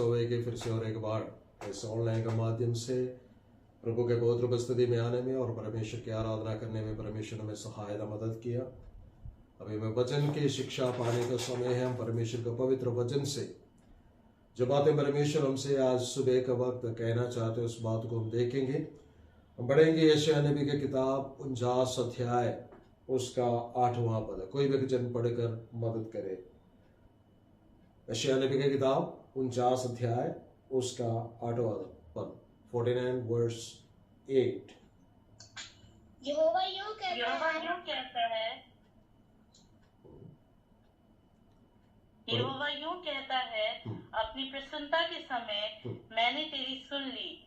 होवे कि फिर से और एक बार इस ऑनलाइन के माध्यम से प्रभु के पवित्र उपस्थिति में आने में और परमेश्वर की आराधना करने में परमेश्वर ने हमें सहायता मदद किया। अभी में वचन की शिक्षा पाने का समय है। हम परमेश्वर के पवित्र वचन से जो बातें परमेश्वर हमसे आज सुबह का वक्त कहना चाहते हैं उस बात को हम देखेंगे। हम बढ़ेंगे यशायाह नबी की किताब 49 अध्याय उसका 8वां पद। कोई भी वचन पढ़कर मदद करे। यशायाह नबी की किताब 49 अध्याय उसका 8वां पद 49 वर्स 8। यहोवा यूं कहता है, अपनी प्रसन्नता के समय मैंने तेरी सुन ली।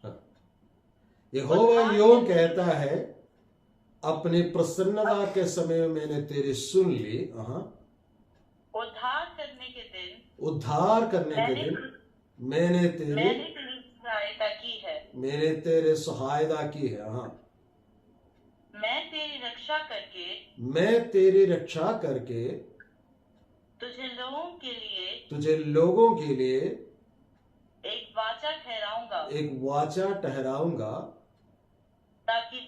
यहोवा यूं कहता है, अपनी प्रसन्नता के समय मैंने तेरी सुन ली। उद्धार करने के दिन मैंने तेरी सहायता की है। मैंने तेरे सहायता की है। मैं तेरी रक्षा करके तुझे लोगों के लिए एक वाचा ठहराऊंगा, ताकि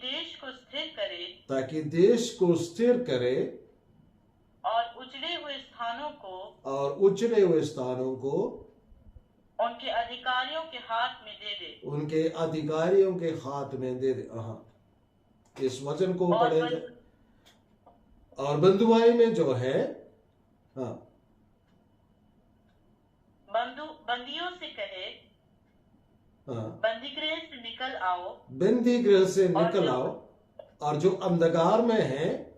देश को स्थिर करे और उजड़े हुए स्थानों को उनके अधिकारियों के हाथ में दे दे। इस वचन को पढ़े और बंधुआई में जो है बंदियों से कहे, बंदी गृह से निकल आओ और जो अंधकार में है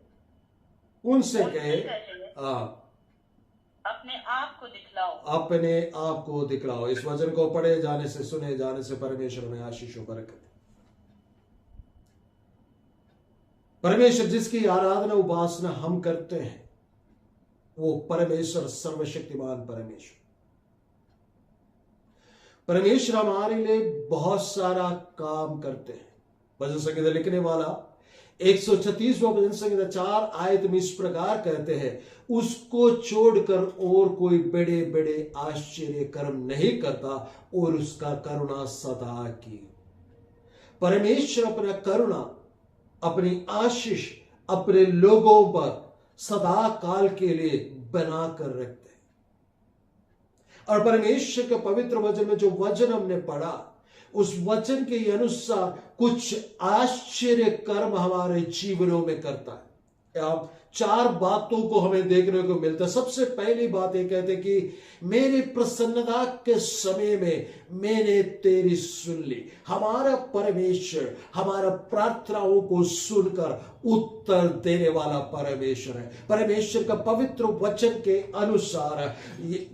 उनसे कहे अपने आप को दिखलाओ। इस वचन को पढ़े जाने से सुने जाने से परमेश्वर में आशीष बरकत। परमेश्वर जिसकी आराधना उपासना हम करते हैं वो परमेश्वर सर्वशक्तिमान परमेश्वर हमारे लिए बहुत सारा काम करते हैं। भजन संगीत लिखने वाला 136वां भजन संगीत 4 आयत में इस प्रकार कहते हैं, उसको छोड़कर और कोई बड़े बड़े आश्चर्य कर्म नहीं करता और उसका करुणा सदा की। परमेश्वर अपना करुणा अपनी आशीष अपने लोगों पर सदा काल के लिए बनाकर रखते हैं। और परमेश्वर के पवित्र वचन में जो वचन हमने पढ़ा उस वचन के अनुसार कुछ आश्चर्य कर्म हमारे जीवनों में करता है। अब 4 बातों को हमें देखने को मिलता है। सबसे पहली बात ये कहते कि मेरी प्रसन्नता के समय में मैंने तेरी सुन ली। हमारा परमेश्वर हमारा प्रार्थनाओं को सुनकर उत्तर देने वाला परमेश्वर है। परमेश्वर का पवित्र वचन के अनुसार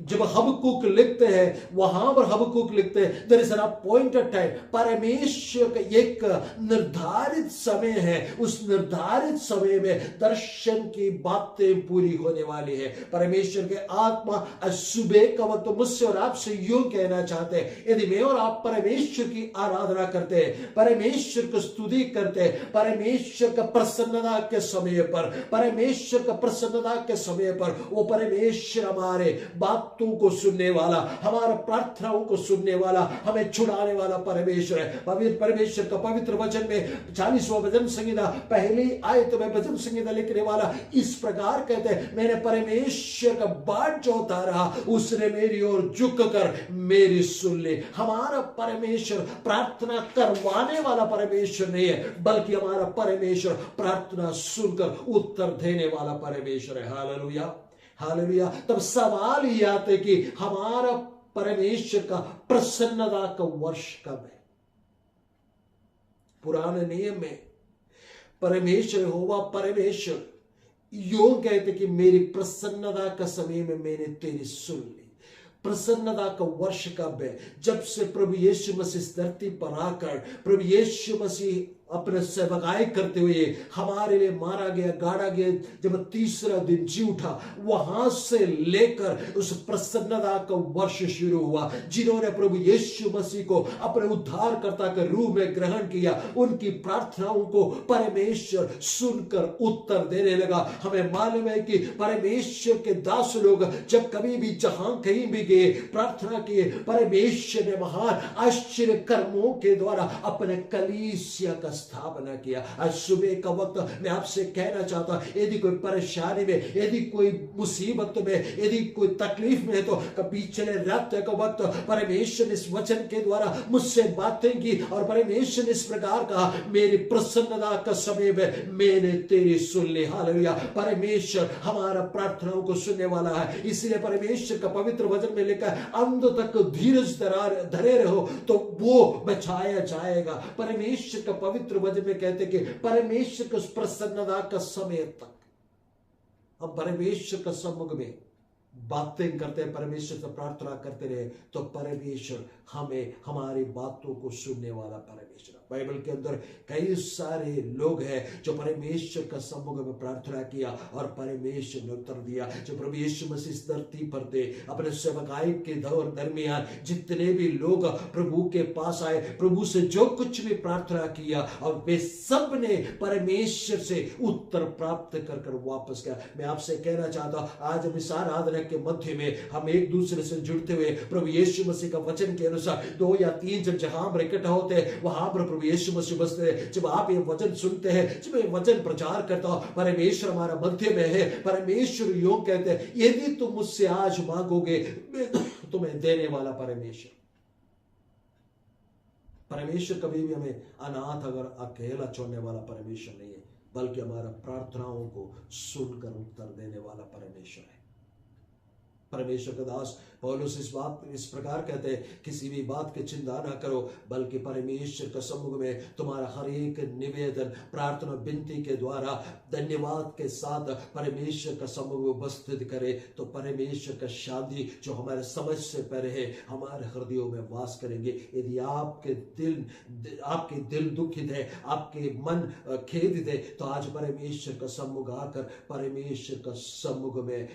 जब हबक्कुक लिखते हैं वहां पर हबक्कुक लिखते हैं there is an appointed time. परमेश्वर का एक निर्धारित समय है, उस निर्धारित समय में दर्शन की बातें पूरी होने वाली है। परमेश्वर के आत्मा सुबह का वक्त मुझसे और आपसे यूं कहना चाहते हैं, यदि मैं और आप परमेश्वर की आराधना करते हैं, परमेश्वर को स्तुति करते हैं, परमेश्वर का प्रसन्नता के समय पर, परमेश्वर का प्रसन्नता के समय पर वो परमेश्वर हमारे बातों को सुनने वाला, हमारा प्रार्थनाओं को सुनने वाला, हमें छुड़ाने वाला परमेश्वर है। परमेश्वर का पवित्र वचन में 40वां भजन संहिता पहली आयत में भजन संहिता लिखने वाला इस प्रकार कहते हैं, मैंने परमेश्वर का बाट जो उतारा उसने मेरी ओर झुक कर मेरी सुन ली। हमारा परमेश्वर प्रार्थना करवाने वाला परमेश्वर नहीं है, बल्कि हमारा परमेश्वर प्रार्थना सुनकर उत्तर देने वाला परमेश्वर है। Hallelujah hallelujah. तब सवाल ये आता है कि हमारा परमेश्वर का प्रसन्नता का वर्ष कब है? पुराने नियम में परमेश्वर होगा परमेश्वर यूं कहते कि मेरी प्रसन्नता का समय में मैंने तेरी सुन ली। प्रसन्नता का वर्ष कब है? जब से प्रभु यीशु मसीह इस धरती पर आकर प्रभु यीशु मसीह अपने सेवकाई करते हुए हमारे लिए मारा गया, गाड़ा गया, जब तीसरा दिन जी उठा, वहां से लेकर उस प्रसन्नता का वर्ष शुरू हुआ। जिन्होंने प्रभु यीशु मसीह को अपने उद्धारकर्ता के रूप में ग्रहण किया, उनकी प्रार्थनाओं को परमेश्वर सुनकर उत्तर देने लगा। हमें मालूम है कि परमेश्वर के दास लोग जब कभी भी जहां कहीं भी गए, प्रार्थना किए, परमेश्वर ने महान आश्चर्य कर्मों के द्वारा अपने कलीसिया का स्थापना किया। आज सुबह का वक्त मैं आपसे कहना चाहता हूं, यदि कोई परेशानी में, यदि कोई मुसीबत में, यदि कोई तकलीफ में है, तो कभी पिछले रात का वक्त परमेश्वर ने इस वचन के द्वारा मुझसे बातें की और परमेश्वर ने इस प्रकार कहा, मेरी प्रसन्नता का समय में मैंने तेरी सुन ली। हालेलुया। परमेश्वर हमारा प्रार्थनाओं को सुनने वाला है। इसलिए परमेश्वर का पवित्र वचन में लिखा है, अंत तक धीरज धरे रहो तो वो बचाया जाएगा। परमेश्वर का पवित्र वचन में कहते कि परमेश्वर के उस प्रसन्नता का समय तक हम परमेश्वर का सम्मुख में बातें करते हैं, परमेश्वर से प्रार्थना करते रहे, तो परमेश्वर हमें हमारी बातों को सुनने वाला परमेश्वर। बाइबल के अंदर कई सारे लोग हैं जो परमेश्वर का सम्मुख में प्रार्थना किया और परमेश्वर ने उत्तर दिया। जो प्रभु यीशु मसीह इस धरती पर थे, अपने सेवकाई के दौर दरमियान जितने भी लोग प्रभु के पास आए, प्रभु से जो कुछ भी प्रार्थना किया, और वे सब ने परमेश्वर से उत्तर प्राप्त कर कर वापस गया। मैं आपसे कहना चाहता हूं, आज हम इस आराधना के मध्य में हम एक दूसरे से जुड़ते हुए प्रभु यीशु मसीह का वचन के अनुसार 2 या 3 जन जहां पर इकट्ठा होते हैं, वहां पर प्रभु यीशु मसीह बसते हैं। जब आप ये वचन सुनते हैं, जब ये वचन प्रचार करता हो, परमेश्वर हमारा मध्य में है। परमेश्वर योग कहते हैं, यदि तुम मुझसे आज मांगोगे, मैं तुम्हें देने वाला परमेश्वर। परमेश्वर कभी भी हमें अनाथ अगर अकेला छोड़ने वाला परमेश्वर नहीं है, बल्कि हमारा प्रार्थनाओं को सुनकर उत्तर देने वाला परमेश्वर है। परमेश्वर का दास पौलुस इस प्रकार कहते हैं, किसी भी बात की चिंता ना करो, बल्कि परमेश्वर के सम्मुख में तुम्हारा हर एक निवेदन, प्रार्थना, विनती के द्वारा धन्यवाद के साथ परमेश्वर का सम्मुख में उपस्थित करे, तो परमेश्वर का शांति जो हमारे समझ से परे है, हमारे हृदयों में वास करेंगे। यदि आपके दिल दुखित है, आपके मन खेदित है, तो आज परमेश्वर का सम्मुख आकर परमेश्वर का सम्मुख में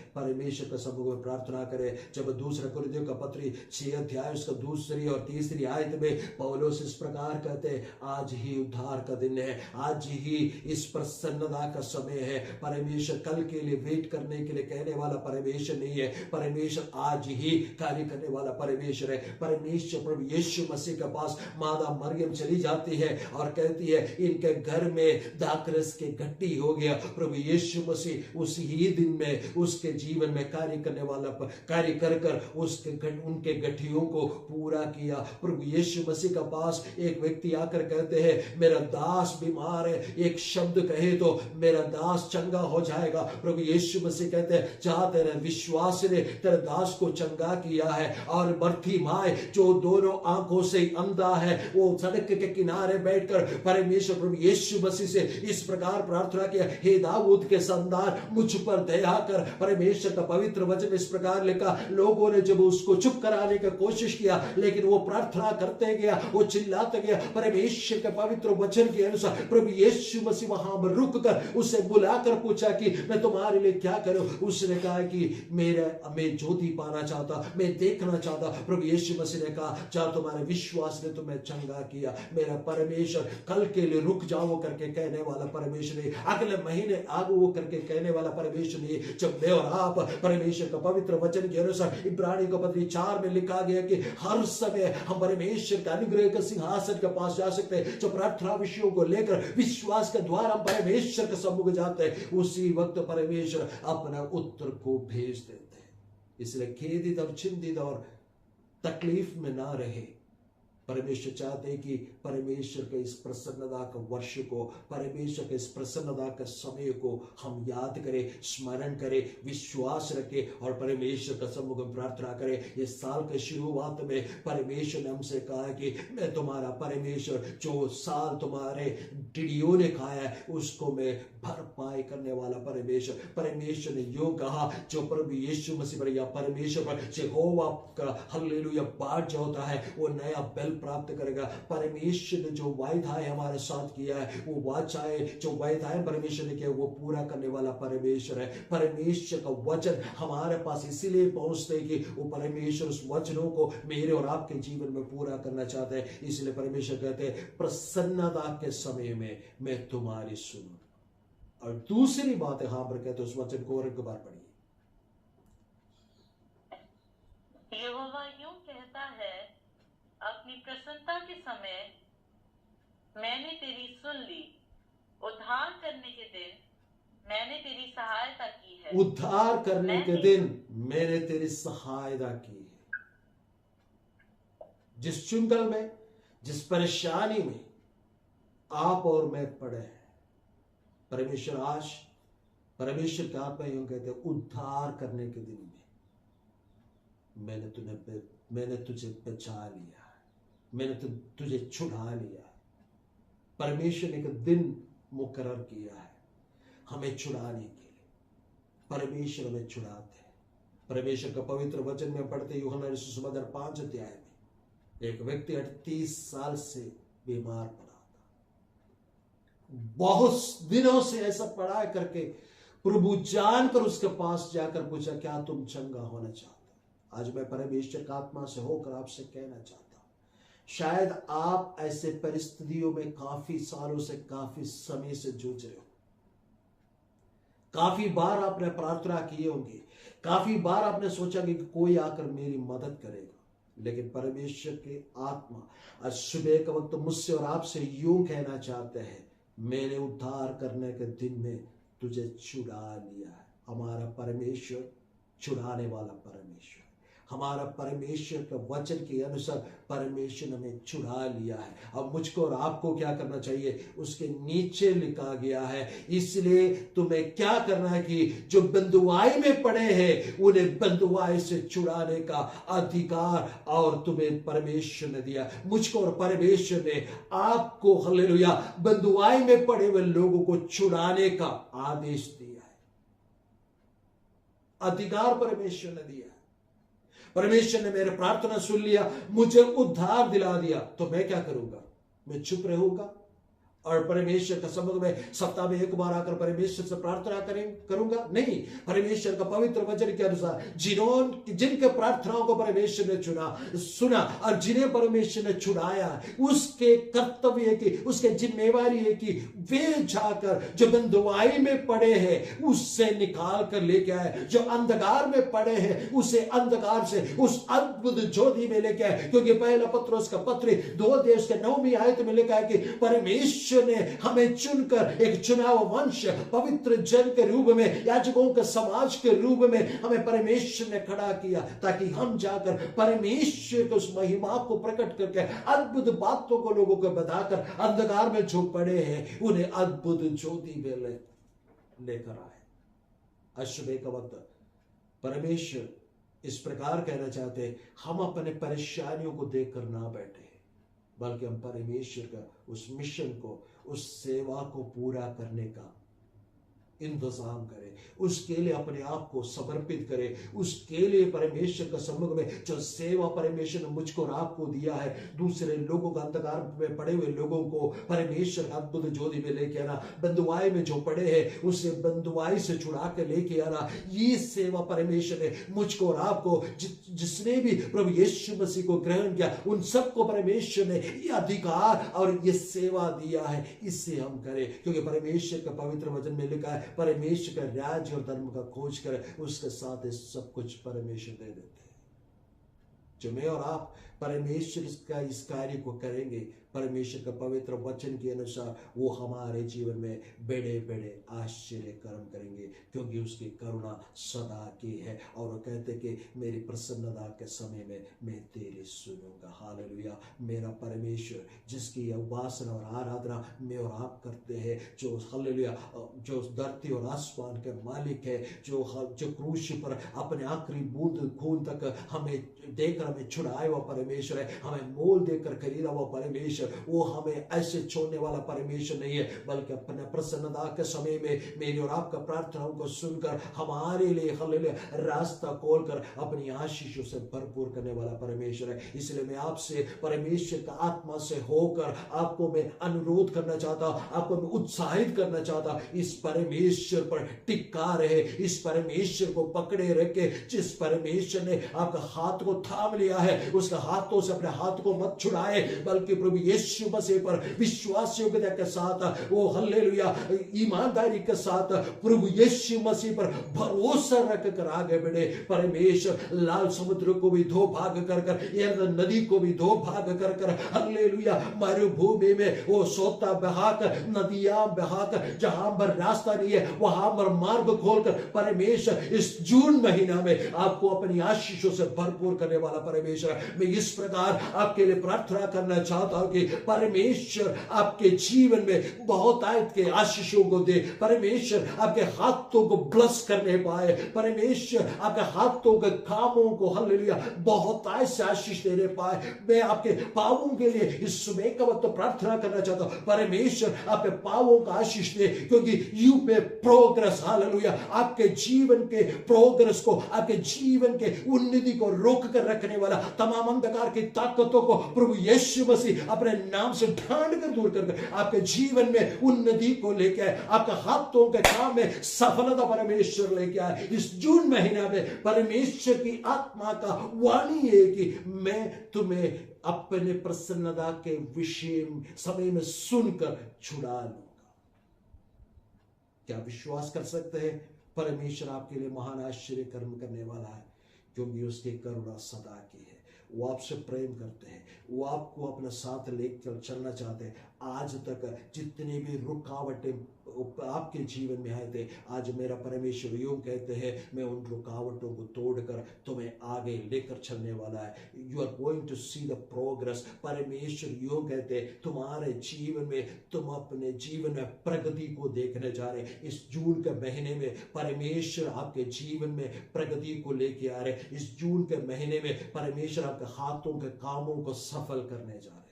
प्रार्थना करें। जब दूसरा कुरिन्थियों का पत्री 6 अध्याय उसका 2 और 3 आयत में पौलुस इस प्रकार कहते हैं, आज ही उद्धार का दिन है, आज ही इस प्रसन्नता का समय है। परमेश्वर कल के लिए वेट करने के लिए कहने वाला परमेश्वर नहीं है, परमेश्वर आज ही कार्य करने वाला परमेश्वर है। परमेश्वर प्रभु यीशु मसीह के पास मादा मरियम चली जाती है और कहती है, इनके घर में दाखरस के गट्टी हो गया। प्रभु यीशु मसीह उसी ही दिन में उसके जीवन में कार्य करने वाला कार्य कर उनके गठियों को पूरा किया। प्रभु यीशु मसीह का पास एक व्यक्ति आकर कहते हैं, मेरा दास बीमार है, एक शब्द कहे तो मेरा दास चंगा हो जाएगा। प्रभु यीशु मसीह कहते हैं, जहां तेरे विश्वास ने तेरे दास को चंगा किया है। और बरतिमाई जो दोनों आंखों से अंधा है, वो सड़क के किनारे बैठकर परमेश्वर प्रभु यीशु मसीह से इस प्रकार प्रार्थना किया, हे दाऊद के संतान मुझ पर दया कर। परमेश्वर का पवित्र वचन इस प्रकार लिखा, लोगों ने जब उसको चुप कराने की कोशिश किया, लेकिन वो प्रार्थना करते गया, वो चिल्लाते गया। परमेश्वर के पवित्र वचन के अनुसार प्रभु यीशु मसीह वहां पर रुककर उसे बुलाकर पूछा कि मैं तुम्हारे लिए क्या करूं। उसने कहा कि मैं ज्योति पाना चाहता, मैं देखना चाहता। प्रभु यीशु मसीह ने कहा, जा तुम्हारे विश्वास ने तुम्हें चंगा किया। मेरा परमेश्वर कल के लिए रुक जाओ करके कहने वाला परमेश्वर नहीं, अगले महीने आगो वो करके कहने वाला परमेश्वर नहीं। जब मैं और आप परमेश्वर का पवित्र वचन के अनुसार इब्रानियों का पत्री 4 में लिखा गया कि हर समय हम परमेश्वर के अनुग्रह के सिंहासन के पास जा सकते हैं। जो प्रार्थना विषयों को लेकर विश्वास के द्वारा हम परमेश्वर के सम्मुख जाते हैं, उसी वक्त परमेश्वर अपना उत्तर को भेज देते हैं। इसलिए खेदित और चिंतित और तकलीफ में ना रहे। परमेश्वर चाहते हैं कि परमेश्वर के इस प्रसन्नता का वर्ष को, परमेश्वर के इस प्रसन्नता का समय को हम याद करें, स्मरण करें, विश्वास रखें और परमेश्वर का सम्मुख में प्रार्थना करें। इस साल के शुरुआत में परमेश्वर ने हमसे कहा कि मैं तुम्हारा परमेश्वर, जो साल तुम्हारे टिड्डियों ने खाया है उसको मैं भरपाई करने वाला परमेश्वर। परमेश्वर ने यो कहा, जो प्रभु यीशु मसीह पर या परमेश्वर पर यहोवा का हालेलुया बाढ़ जो होता है, वो नया बल प्राप्त करेगा। परमेश्वर ने जो वायदाएं हमारे साथ किया है, वो वाचाएं जो वायदाएं परमेश्वर ने किया वो पूरा करने वाला परमेश्वर है। परमेश्वर का वचन हमारे पास इसीलिए पहुंचते कि वो परमेश्वर उस वचनों को मेरे और आपके जीवन में पूरा करना चाहते हैं। इसलिए परमेश्वर कहते हैं प्रसन्नता के समय में मैं तुम्हारी सुनूंगा। और दूसरी बात यहां पर कहते हैं, उस वचन को और एक बार पढ़िए। यहोवा यूं कहता है, अपनी प्रसन्नता के समय मैंने तेरी सुन ली, उद्धार करने के दिन मैंने तेरी सहायता की है। उद्धार करने के दिन मैंने तेरी सहायता की है। जिस चुंगल में, जिस परेशानी में आप और मैं पड़े हैं, परमेश्वर आज, परमेश्वर की आत्मा यूं कहते हैं, उद्धार करने के दिन में मैंने तुझे बचा लिया है, मैंने तुझे छुड़ा लिया है। परमेश्वर ने एक दिन मुकर्रर किया है हमें छुड़ाने के लिए। परमेश्वर हमें छुड़ाते हैं। परमेश्वर का पवित्र वचन में पढ़ते यूहन्ना सुसमाचार 5 अध्याय में एक व्यक्ति 38 साल से बीमार पड़ा था। बहुत दिनों से ऐसा पड़ा करके प्रभु जानकर उसके पास जाकर पूछा, क्या तुम चंगा होना चाहते हो? आज मैं परमेश्वर का आत्मा से होकर आपसे कहना चाहता हूं, शायद आप ऐसे परिस्थितियों में काफी सालों से, काफी समय से जूझ रहे हो। काफी बार आपने प्रार्थना की होगी, काफी बार आपने सोचा कि कोई आकर मेरी मदद करेगा, लेकिन परमेश्वर के आत्मा आज सुबह के वक्त मुझसे और आपसे यूं कहना चाहते हैं, मैंने उद्धार करने के दिन में तुझे छुड़ा लिया है। हमारा परमेश्वर छुड़ाने वाला परमेश्वर, हमारा परमेश्वर के वचन के अनुसार परमेश्वर ने हमें छुड़ा लिया है। अब मुझको और आपको क्या करना चाहिए, उसके नीचे लिखा गया है। इसलिए तुम्हें क्या करना है कि जो बंधुआई में पड़े हैं उन्हें बंधुआई से छुड़ाने का अधिकार और तुम्हें परमेश्वर ने दिया। मुझको और परमेश्वर ने आपको, हालेलुया, बंधुआई में पड़े हुए लोगों को छुड़ाने का आदेश दिया है। अधिकार परमेश्वर ने दिया। परमेश्वर ने मेरे प्रार्थना सुन लिया, मुझे उद्धार दिला दिया, तो मैं क्या करूंगा? मैं चुप रहूंगा और परमेश्वर का समुख में सप्ताह में एक बार आकर परमेश्वर से प्रार्थना करूंगा? नहीं। परमेश्वर का पवित्र वचन के अनुसार जिनके प्रार्थनाओं को परमेश्वर ने सुना और जिन्हें परमेश्वर ने छुड़ाया, उसके कर्तव्य है कि, उसके जिम्मेवारी है कि वे जाकर जो बंधुआई में पड़े हैं उससे निकाल कर लेके आए, जो अंधकार में पड़े हैं उसे अंधकार से उस अद्भुत ज्योति में लेके आए। क्योंकि पहला पत्रोस का पत्र 2 अध्याय के 9वीं आयत में लिखा है कि परमेश्वर ने हमें चुनकर एक चुनाव वंश, पवित्र जन के रूप में, याजकों के समाज के रूप में हमें परमेश्वर ने खड़ा किया, ताकि हम जाकर परमेश्वर के उस महिमा को प्रकट करके अद्भुत बातों को लोगों को बताकर अंधकार में जो पड़े हैं उन्हें अद्भुत ज्योति में लेकर आए। अशुभ का वक्त परमेश्वर इस प्रकार कहना चाहते हैं, हम अपने परेशानियों को देखकर ना बैठे, बल्कि हम परमेश्वर का उस मिशन को, उस सेवा को पूरा करने का इंतजाम करें, उसके लिए अपने आप को समर्पित करें। उसके लिए परमेश्वर का सम्मुख में जो सेवा परमेश्वर ने मुझको और आपको दिया है, दूसरे लोगों का, अंधकार में पड़े हुए लोगों को परमेश्वर का अद्भुत ज्योति में लेके आना, बंधुआई में जो पड़े हैं उसे बंधुआई से छुड़ा के लेके आना, ये सेवा परमेश्वर ने मुझको और आपको, जिसने भी प्रभु यीशु मसीह को ग्रहण किया, उन सबको परमेश्वर ने ये अधिकार और ये सेवा दिया है। इससे हम करें, क्योंकि परमेश्वर का पवित्र वचन में लिखा है, परमेश्वर का राज्य और धर्म का खोज करें, उसके साथ सब कुछ परमेश्वर दे देते हैं। जो मैं और आप परमेश्वर का इस कार्य को करेंगे, परमेश्वर का पवित्र वचन के अनुसार, वो हमारे जीवन में बड़े बड़े आश्चर्य कर्म करेंगे, क्योंकि उसकी करुणा सदा की है। और वो कहते कि मेरी प्रसन्नता के समय में मैं तेरी सुनूंगा। हालेलुया। मेरा परमेश्वर जिसकी उपासना और आराधना मैं और आप करते हैं, जो हालेलुया, जो धरती और आसमान के मालिक है, जो क्रूस पर अपने आखिरी बूंद खून तक हमें देकर हमें छुड़ाए हुआ परमेश्वर है, हमें मोल देकर खरीदा हुआ परमेश्वर, परमेश्वर वो हमें ऐसे छोड़ने वाला परमेश्वर नहीं है, बल्कि अपने प्रसन्नता के समय में मेरी और आपका प्रार्थनाओं को सुनकर हमारे लिए हालेलुया रास्ता खोलकर अपनी आशीषों से भरपूर करने वाला परमेश्वर है। इसलिए मैं आपसे परमेश्वर का आत्मा से होकर आपको मैं अनुरोध करना चाहता हूं, आपको मैं उत्साहित करना चाहता हूं, इस परमेश्वर पर टिका रहे, इस परमेश्वर को पकड़े रखे। जिस परमेश्वर ने आपका हाथ को थाम लिया है, उसका हाथों से अपने हाथ को मत छुड़ाए, बल्कि प्रभु यीशु मसीह पर विश्वास योग्यता के साथ वो हालेलुया ईमानदारी के साथ प्रभु यीशु मसीह पर भरोसा रख कर आगे बढ़े। परमेश्वर लाल समुद्र को भी दो भाग कर यरदन नदी को भी दो भाग कर हालेलुया मरुभूमि में वो सोता बहाकर नदियां बहाकर जहां पर रास्ता नहीं है वहां पर मार्ग खोलकर परमेश्वर इस जून महीना में आपको अपनी आशीषों से भरपूर करने वाला परमेश्वर। मैं इस प्रकार आपके लिए प्रार्थना करना चाहता हूं कि परमेश्वर आपके जीवन में बहुत आयत के आशीषों को दे, परमेश्वर आपके हाथों को ब्लस करने पाए, परमेश्वर आपके हाथों के कामों को हालेलुया बहुत आयत से आशीष देने पाए। मैं आपके पावों के लिए इस सुबह का वक्त प्रार्थना करना चाहता हूं, परमेश्वर आपके पावों का आशीष दे, क्योंकि यू में प्रोग्रेस हालेलुया आपके जीवन के प्रोग्रेस को, आपके जीवन के उन्नति को रोक कर रखने वाला तमाम अंधकार की ताकतों को प्रभु यीशु मसीह अपने नाम से ढांड कर दूर कर आपके जीवन में उन्नति को लेके आए, आपके हाथों के काम में सफलता परमेश्वर लेके आए। इस जून महीना में परमेश्वर की आत्मा का वाणी है कि मैं तुम्हें अपने प्रसन्नता के विषय समय में सुनकर छुड़ा लूंगा। क्या विश्वास कर सकते हैं? परमेश्वर आपके लिए महान आश्चर्य कर्म करने वाला है, क्योंकि उसकी करुणा सदा की है। वो आपसे प्रेम करते हैं, वो आपको अपने साथ लेकर चलना चाहते हैं। आज तक जितनी भी रुकावटें आपके जीवन में आए थे, आज मेरा परमेश्वर यूं कहते हैं मैं उन रुकावटों को तोड़कर तुम्हें आगे लेकर चलने वाला है। You are going to see the progress. परमेश्वर यूं कहते हैं तुम्हारे जीवन में, तुम अपने जीवन में प्रगति को देखने जा रहे। इस जून के महीने में परमेश्वर आपके जीवन में प्रगति को लेके आ रहे। इस जून के महीने में परमेश्वर आपके हाथों के कामों को सफल करने जा रहे।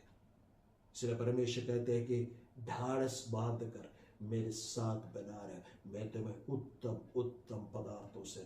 इसलिए परमेश्वर कहते हैं कि ढाढ़स बांध कर मेरे साथ बना रहे, मैं तुम्हें उत्तम उत्तम पदार्थों से